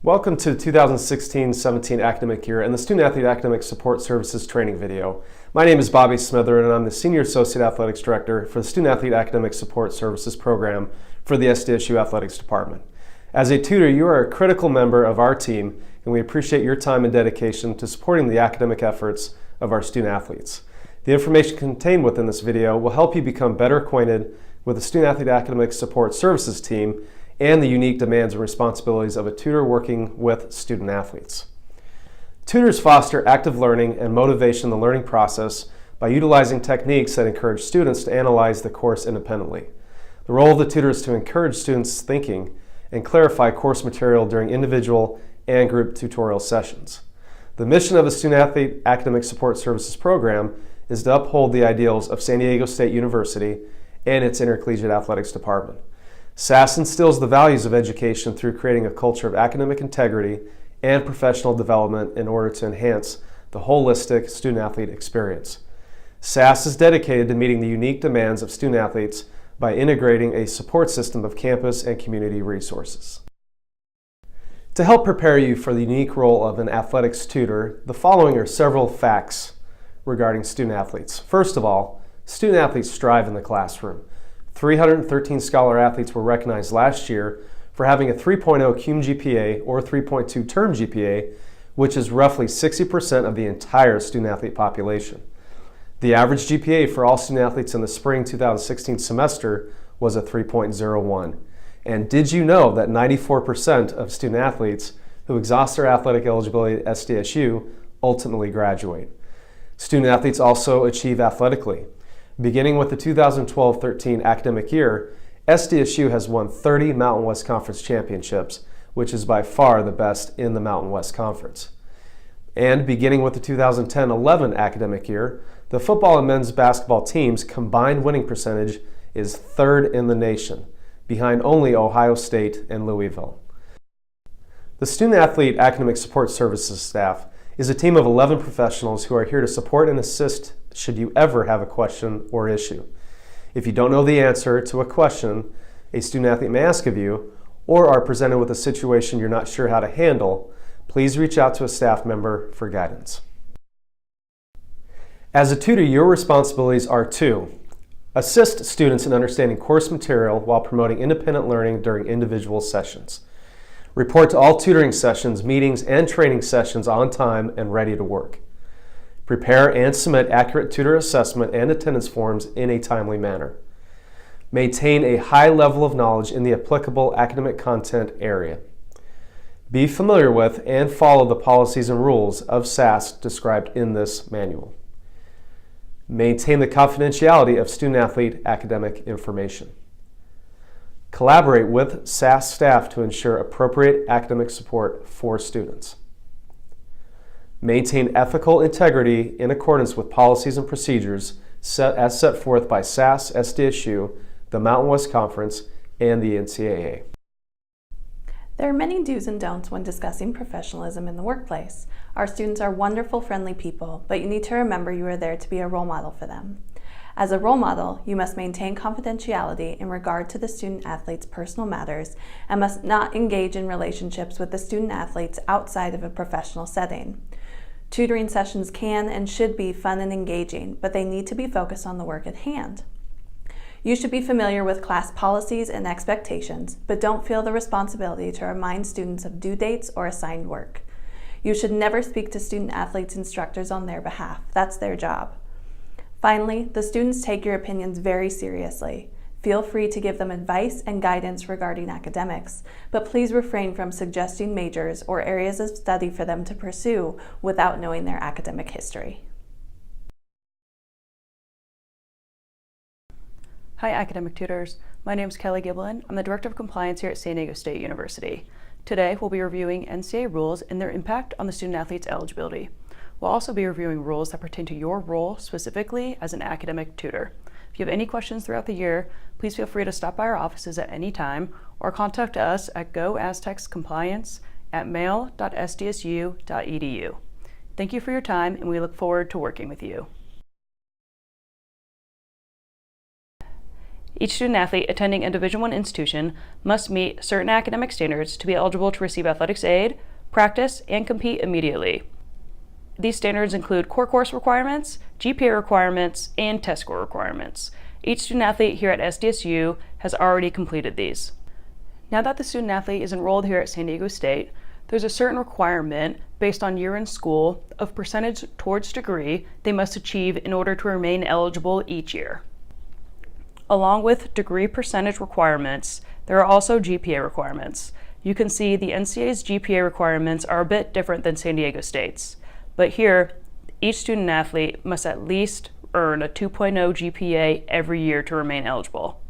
Welcome to the 2016-17 academic year and the Student Athlete Academic Support Services training video. My name is Bobby Smither and I'm the Senior Associate Athletics Director for the Student Athlete Academic Support Services program for the SDSU Athletics Department. As a tutor, you are a critical member of our team and we appreciate your time and dedication to supporting the academic efforts of our student athletes. The information contained within this video will help you become better acquainted with the Student Athlete Academic Support Services team and the unique demands and responsibilities of a tutor working with student athletes. Tutors foster active learning and motivation in the learning process by utilizing techniques that encourage students to analyze the course independently. The role of the tutor is to encourage students' thinking and clarify course material during individual and group tutorial sessions. The mission of the Student Athlete Academic Support Services program is to uphold the ideals of San Diego State University and its Intercollegiate Athletics Department. SAS instills the values of education through creating a culture of academic integrity and professional development in order to enhance the holistic student-athlete experience. SAS is dedicated to meeting the unique demands of student athletes by integrating a support system of campus and community resources. To help prepare you for the unique role of an athletics tutor, the following are several facts regarding student athletes. First of all, student athletes strive in the classroom. 313 scholar athletes were recognized last year for having a 3.0 cum GPA or 3.2 term GPA, which is roughly 60% of the entire student athlete population. The average GPA for all student athletes in the spring 2016 semester was a 3.01. And did you know that 94% of student athletes who exhaust their athletic eligibility at SDSU ultimately graduate? Student athletes also achieve athletically. Beginning with the 2012-13 academic year, SDSU has won 30 Mountain West Conference championships, which is by far the best in the Mountain West Conference. And beginning with the 2010-11 academic year, the football and men's basketball teams' combined winning percentage is third in the nation, behind only Ohio State and Louisville. The Student Athlete Academic Support Services staff is a team of 11 professionals who are here to support and assist should you ever have a question or issue. If you don't know the answer to a question a student athlete may ask of you, or are presented with a situation you're not sure how to handle, please reach out to a staff member for guidance. As a tutor, your responsibilities are to assist students in understanding course material while promoting independent learning during individual sessions. Report to all tutoring sessions, meetings, and training sessions on time and ready to work. Prepare and submit accurate tutor assessment and attendance forms in a timely manner. Maintain a high level of knowledge in the applicable academic content area. Be familiar with and follow the policies and rules of SAS described in this manual. Maintain the confidentiality of student-athlete academic information. Collaborate with SAS staff to ensure appropriate academic support for students. Maintain ethical integrity in accordance with policies and procedures as set forth by SAS, SDSU, the Mountain West Conference, and the NCAA. There are many do's and don'ts when discussing professionalism in the workplace. Our students are wonderful, friendly people, but you need to remember you are there to be a role model for them. As a role model, you must maintain confidentiality in regard to the student athlete's personal matters and must not engage in relationships with the student athletes outside of a professional setting. Tutoring sessions can and should be fun and engaging, but they need to be focused on the work at hand. You should be familiar with class policies and expectations, but don't feel the responsibility to remind students of due dates or assigned work. You should never speak to student athletes' instructors on their behalf. That's their job. Finally, the students take your opinions very seriously. Feel free to give them advice and guidance regarding academics, but please refrain from suggesting majors or areas of study for them to pursue without knowing their academic history. Hi academic tutors, my name is Kelly Giblin. I'm the Director of Compliance here at San Diego State University. Today we'll be reviewing NCAA rules and their impact on the student athlete's eligibility. We'll also be reviewing rules that pertain to your role specifically as an academic tutor. If you have any questions throughout the year, please feel free to stop by our offices at any time or contact us at goaztexcompliance@mail.sdsu.edu. Thank you for your time and we look forward to working with you. Each student athlete attending a Division I institution must meet certain academic standards to be eligible to receive athletics aid, practice, and compete immediately. These standards include core course requirements, GPA requirements, and test score requirements. Each student athlete here at SDSU has already completed these. Now that the student athlete is enrolled here at San Diego State, there's a certain requirement based on year in school of percentage towards degree they must achieve in order to remain eligible each year. Along with degree percentage requirements, there are also GPA requirements. You can see the NCAA's GPA requirements are a bit different than San Diego State's, but here, each student athlete must at least earn a 2.0 GPA every year to remain eligible.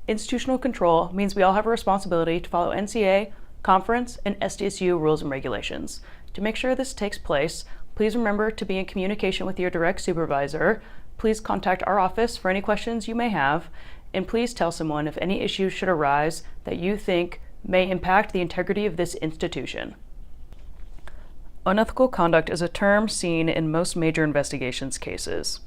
Institutional control means we all have a responsibility to follow NCAA, conference, and SDSU rules and regulations. To make sure this takes place, please remember to be in communication with your direct supervisor. Please contact our office for any questions you may have, and please tell someone if any issues should arise that you think may impact the integrity of this institution. Unethical conduct is a term seen in most major investigations cases.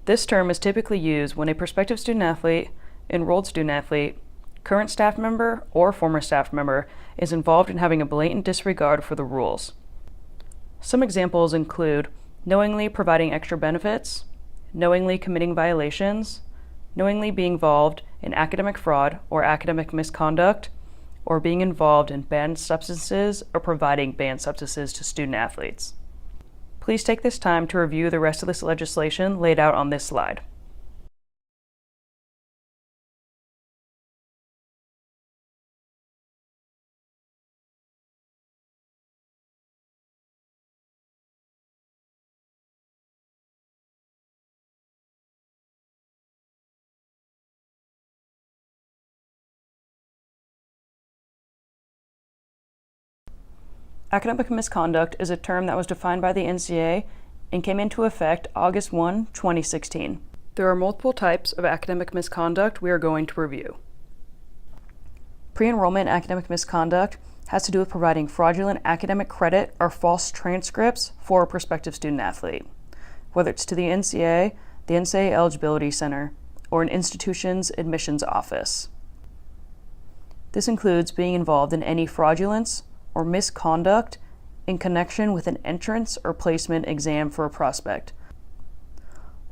This term is typically used when a prospective student athlete, enrolled student athlete, current staff member, or former staff member is involved in having a blatant disregard for the rules. Some examples include knowingly providing extra benefits, knowingly committing violations, knowingly being involved in academic fraud or academic misconduct, or being involved in banned substances or providing banned substances to student athletes. Please take this time to review the rest of this legislation laid out on this slide. Academic misconduct is a term that was defined by the NCAA and came into effect August 1, 2016. There are multiple types of academic misconduct we are going to review. Pre-enrollment academic misconduct has to do with providing fraudulent academic credit or false transcripts for a prospective student athlete, whether it's to the NCAA, the NCAA Eligibility Center, or an institution's admissions office. This includes being involved in any fraudulence or misconduct in connection with an entrance or placement exam for a prospect.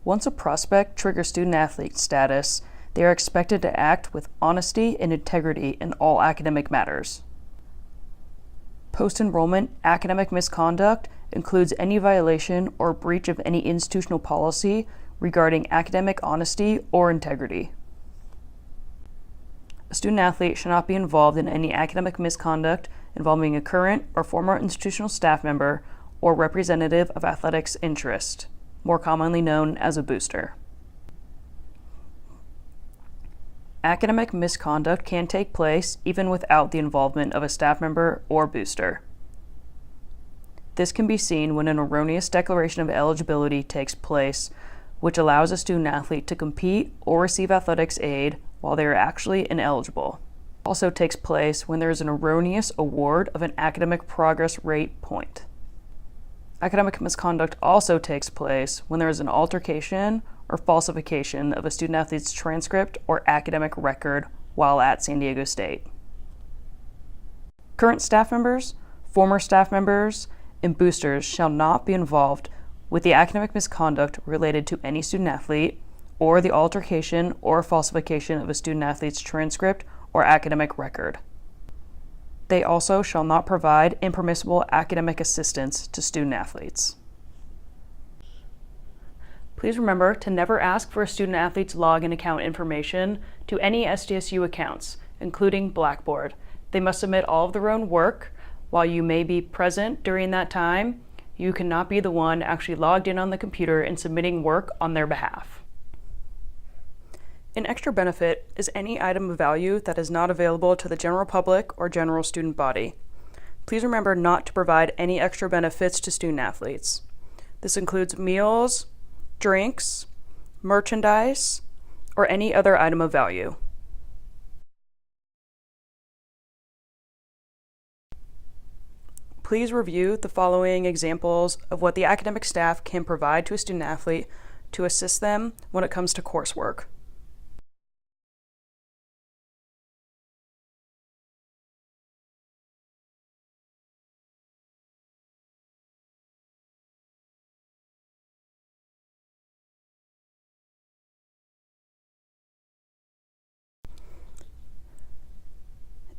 Once a prospect triggers student-athlete status, they are expected to act with honesty and integrity in all academic matters. Post-enrollment academic misconduct includes any violation or breach of any institutional policy regarding academic honesty or integrity. A student-athlete should not be involved in any academic misconduct involving a current or former institutional staff member or representative of athletics interest, more commonly known as a booster. Academic misconduct can take place even without the involvement of a staff member or booster. This can be seen when an erroneous declaration of eligibility takes place, which allows a student-athlete to compete or receive athletics aid while they are actually ineligible. Also takes place when there is an erroneous award of an academic progress rate point. Academic misconduct also takes place when there is an altercation or falsification of a student-athlete's transcript or academic record while at San Diego State. Current staff members, former staff members, and boosters shall not be involved with the academic misconduct related to any student-athlete or the altercation or falsification of a student-athlete's transcript or academic record. They also shall not provide impermissible academic assistance to student-athletes. Please remember to never ask for a student-athlete's login account information to any SDSU accounts, including Blackboard. They must submit all of their own work. While you may be present during that time, you cannot be the one actually logged in on the computer and submitting work on their behalf. An extra benefit is any item of value that is not available to the general public or general student body. Please remember not to provide any extra benefits to student-athletes. This includes meals, drinks, merchandise, or any other item of value. Please review the following examples of what the academic staff can provide to a student-athlete to assist them when it comes to coursework.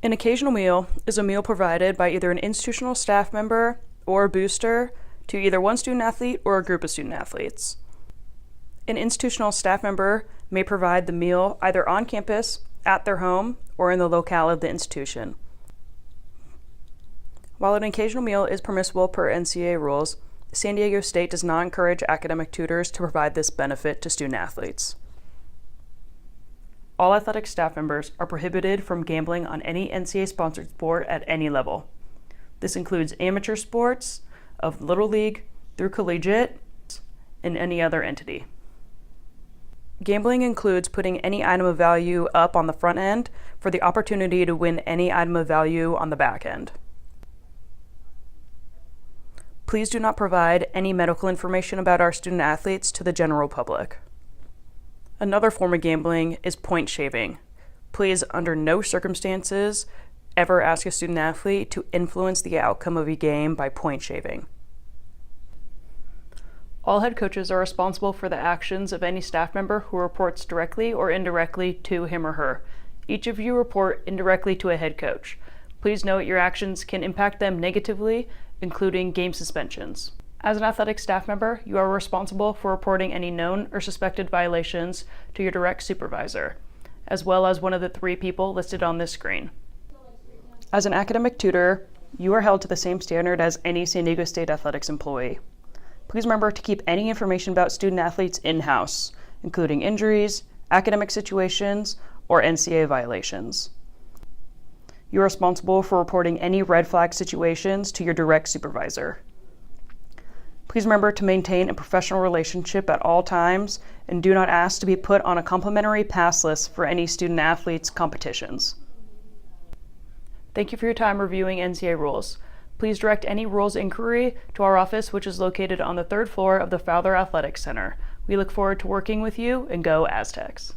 An occasional meal is a meal provided by either an institutional staff member or a booster to either one student athlete or a group of student athletes. An institutional staff member may provide the meal either on campus, at their home, or in the locale of the institution. While an occasional meal is permissible per NCAA rules, San Diego State does not encourage academic tutors to provide this benefit to student athletes. All athletic staff members are prohibited from gambling on any NCAA-sponsored sport at any level. This includes amateur sports, of Little League through collegiate, and any other entity. Gambling includes putting any item of value up on the front end for the opportunity to win any item of value on the back end. Please do not provide any medical information about our student athletes to the general public. Another form of gambling is point shaving. Please, under no circumstances, ever ask a student athlete to influence the outcome of a game by point shaving. All head coaches are responsible for the actions of any staff member who reports directly or indirectly to him or her. Each of you report indirectly to a head coach. Please note your actions can impact them negatively, including game suspensions. As an athletic staff member, you are responsible for reporting any known or suspected violations to your direct supervisor, as well as one of the 3 people listed on this screen. As an academic tutor, you are held to the same standard as any San Diego State Athletics employee. Please remember to keep any information about student athletes in-house, including injuries, academic situations, or NCAA violations. You are responsible for reporting any red flag situations to your direct supervisor. Please remember to maintain a professional relationship at all times and do not ask to be put on a complimentary pass list for any student athletes' competitions. Thank you for your time reviewing NCAA rules. Please direct any rules inquiry to our office, which is located on the 3rd floor of the Fowler Athletics Center. We look forward to working with you, and go Aztecs!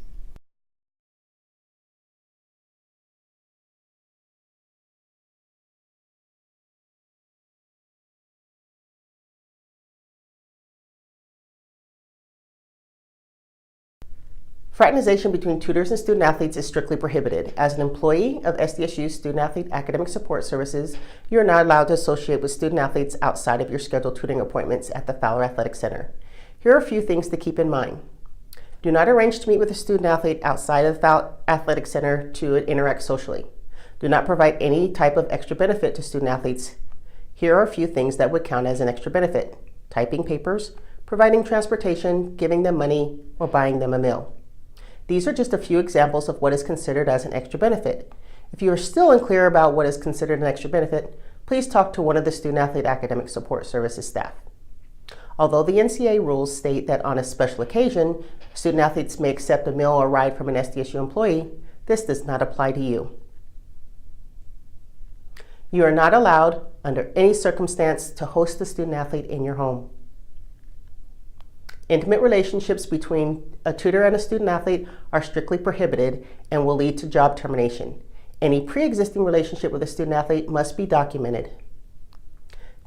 Fraternization between tutors and student athletes is strictly prohibited. As an employee of SDSU's Student Athlete Academic Support Services, you are not allowed to associate with student athletes outside of your scheduled tutoring appointments at the Fowler Athletic Center. Here are a few things to keep in mind. Do not arrange to meet with a student athlete outside of the Fowler Athletic Center to interact socially. Do not provide any type of extra benefit to student athletes. Here are a few things that would count as an extra benefit: typing papers, providing transportation, giving them money, or buying them a meal. These are just a few examples of what is considered as an extra benefit. If you are still unclear about what is considered an extra benefit, please talk to one of the Student Athlete Academic Support Services staff. Although the NCAA rules state that on a special occasion, student athletes may accept a meal or ride from an SDSU employee, this does not apply to you. You are not allowed, under any circumstance, to host a student athlete in your home. Intimate relationships between a tutor and a student athlete are strictly prohibited and will lead to job termination. Any pre-existing relationship with a student athlete must be documented.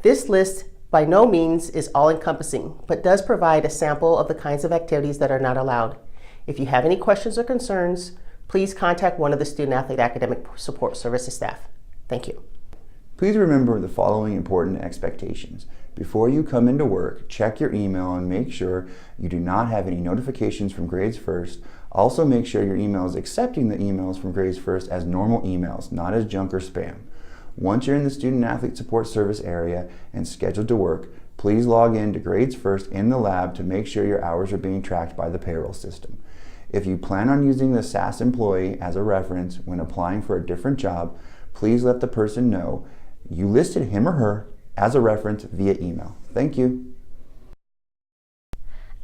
This list by no means is all-encompassing, but does provide a sample of the kinds of activities that are not allowed. If you have any questions or concerns, please contact one of the Student Athlete Academic Support Services staff. Thank you. Please remember the following important expectations. Before you come into work, check your email and make sure you do not have any notifications from Grades First. Also make sure your email is accepting the emails from Grades First as normal emails, not as junk or spam. Once you're in the Student Athlete Support Service area and scheduled to work, please log in to Grades First in the lab to make sure your hours are being tracked by the payroll system. If you plan on using the SAS employee as a reference when applying for a different job, please let the person know you listed him or her as a reference via email. Thank you.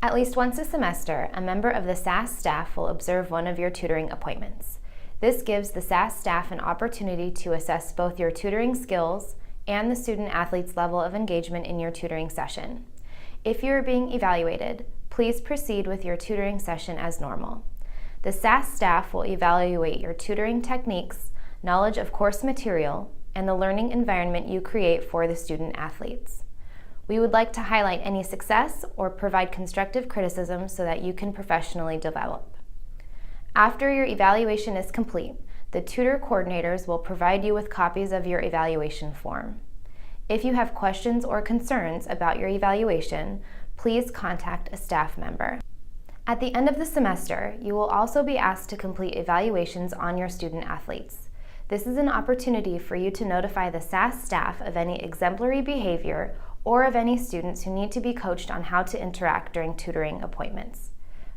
At least once a semester, a member of the SAS staff will observe one of your tutoring appointments. This gives the SAS staff an opportunity to assess both your tutoring skills and the student athlete's level of engagement in your tutoring session. If you are being evaluated, please proceed with your tutoring session as normal. The SAS staff will evaluate your tutoring techniques, knowledge of course material, and the learning environment you create for the student athletes. We would like to highlight any success or provide constructive criticism so that you can professionally develop. After your evaluation is complete, the tutor coordinators will provide you with copies of your evaluation form. If you have questions or concerns about your evaluation, please contact a staff member. At the end of the semester, you will also be asked to complete evaluations on your student athletes. This is an opportunity for you to notify the SAS staff of any exemplary behavior or of any students who need to be coached on how to interact during tutoring appointments.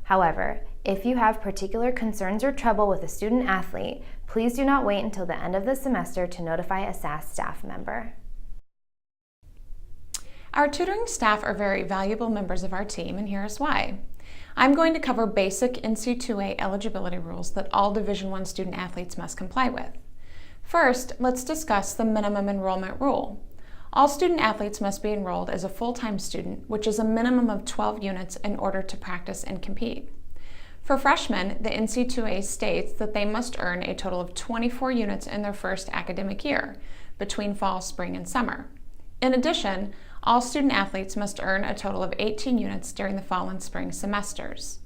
However, if you have particular concerns or trouble with a student athlete, please do not wait until the end of the semester to notify a SAS staff member. Our tutoring staff are very valuable members of our team, and here is why. I'm going to cover basic NC2A eligibility rules that all Division I student athletes must comply with. First, let's discuss the minimum enrollment rule. All student athletes must be enrolled as a full-time student, which is a minimum of 12 units in order to practice and compete. For freshmen, the NC2A states that they must earn a total of 24 units in their first academic year, between fall, spring, and summer. In addition, all student athletes must earn a total of 18 units during the fall and spring semesters.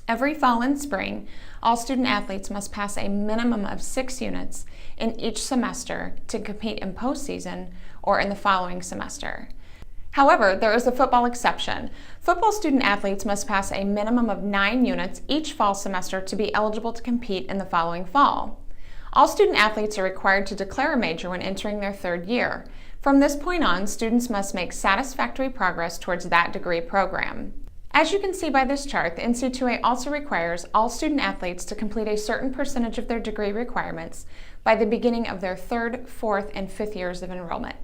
Every fall and spring, all student athletes must pass a minimum of 6 units in each semester to compete in postseason or in the following semester. However, there is a football exception. Football student athletes must pass a minimum of 9 units each fall semester to be eligible to compete in the following fall. All student athletes are required to declare a major when entering their 3rd year. From this point on, students must make satisfactory progress towards that degree program. As you can see by this chart, the NC2A also requires all student athletes to complete a certain percentage of their degree requirements by the beginning of their 3rd, 4th, and 5th years of enrollment.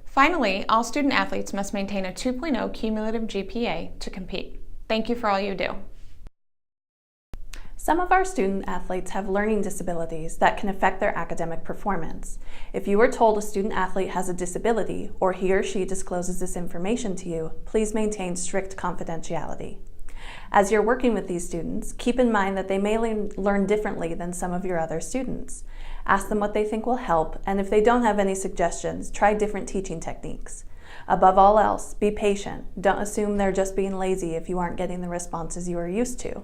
Finally, all student athletes must maintain a 2.0 cumulative GPA to compete. Thank you for all you do. Some of our student athletes have learning disabilities that can affect their academic performance. If you are told a student athlete has a disability or he or she discloses this information to you, please maintain strict confidentiality. As you're working with these students, keep in mind that they may learn differently than some of your other students. Ask them what they think will help, and if they don't have any suggestions, try different teaching techniques. Above all else, be patient. Don't assume they're just being lazy if you aren't getting the responses you are used to.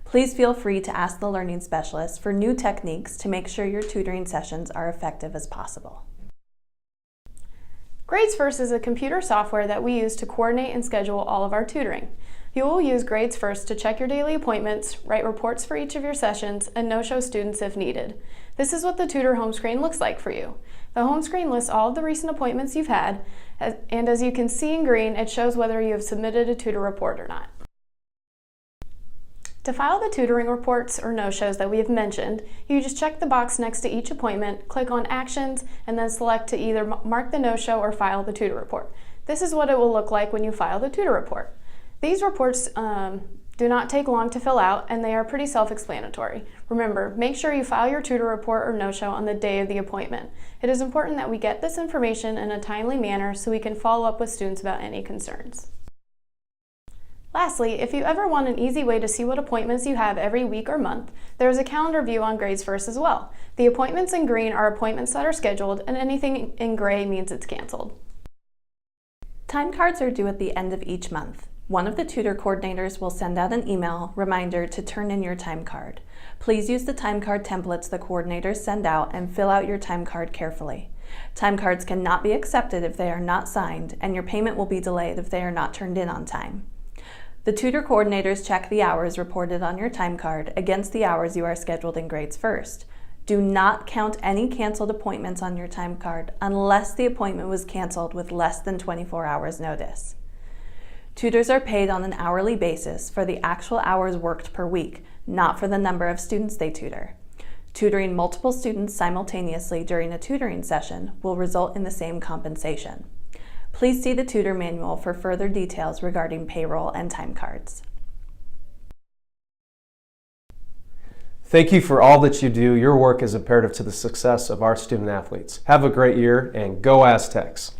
Please feel free to ask the learning specialist for new techniques to make sure your tutoring sessions are effective as possible. Grades First is a computer software that we use to coordinate and schedule all of our tutoring. You will use Grades First to check your daily appointments, write reports for each of your sessions, and no-show students if needed. This is what the Tutor home screen looks like for you. The home screen lists all of the recent appointments you've had, and as you can see in green, it shows whether you have submitted a tutor report or not. To file the tutoring reports or no-shows that we have mentioned, you just check the box next to each appointment, click on Actions, and then select to either mark the no-show or file the tutor report. This is what it will look like when you file the tutor report. These reports do not take long to fill out, and they are pretty self-explanatory. Remember, make sure you file your tutor report or no-show on the day of the appointment. It is important that we get this information in a timely manner so we can follow up with students about any concerns. Lastly, if you ever want an easy way to see what appointments you have every week or month, there is a calendar view on Grades First as well. The appointments in green are appointments that are scheduled, and anything in gray means it's canceled. Time cards are due at the end of each month. One of the tutor coordinators will send out an email reminder to turn in your time card. Please use the time card templates the coordinators send out and fill out your time card carefully. Time cards cannot be accepted if they are not signed, and your payment will be delayed if they are not turned in on time. The tutor coordinators check the hours reported on your time card against the hours you are scheduled in Grades First. Do not count any canceled appointments on your time card unless the appointment was canceled with less than 24 hours notice. Tutors are paid on an hourly basis for the actual hours worked per week, not for the number of students they tutor. Tutoring multiple students simultaneously during a tutoring session will result in the same compensation. Please see the tutor manual for further details regarding payroll and time cards. Thank you for all that you do. Your work is imperative to the success of our student athletes. Have a great year and go Aztecs!